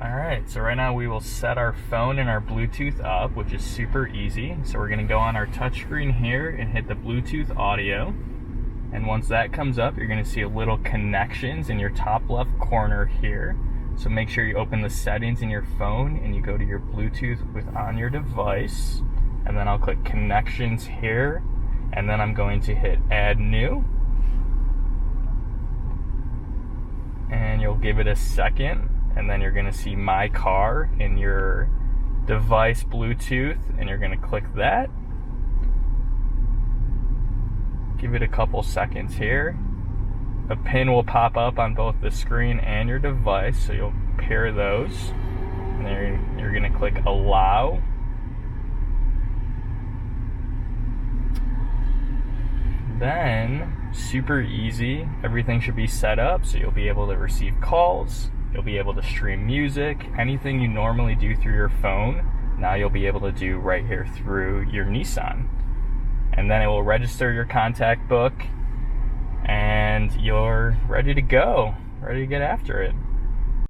Alright, so right now we will set our phone and our Bluetooth up, which is super easy. So we're going to go on our touchscreen here and hit the Bluetooth audio. And once that comes up, you're going to see a little connections in your top left corner here. So make sure you open the settings in your phone and you go to your Bluetooth on your device. And then I'll click connections here. And then I'm going to hit add new. And you'll give it a second. And then you're going to see my car in your device Bluetooth, and you're going to click that. Give it a couple seconds here. A pin will pop up on both the screen and your device, so you'll pair those. And then you're going to click allow. Then, super easy, everything should be set up so you'll be able to receive calls. You'll be able to stream music, anything you normally do through your phone, now you'll be able to do right here through your Nissan. And then it will register your contact book, and you're ready to go, ready to get after it.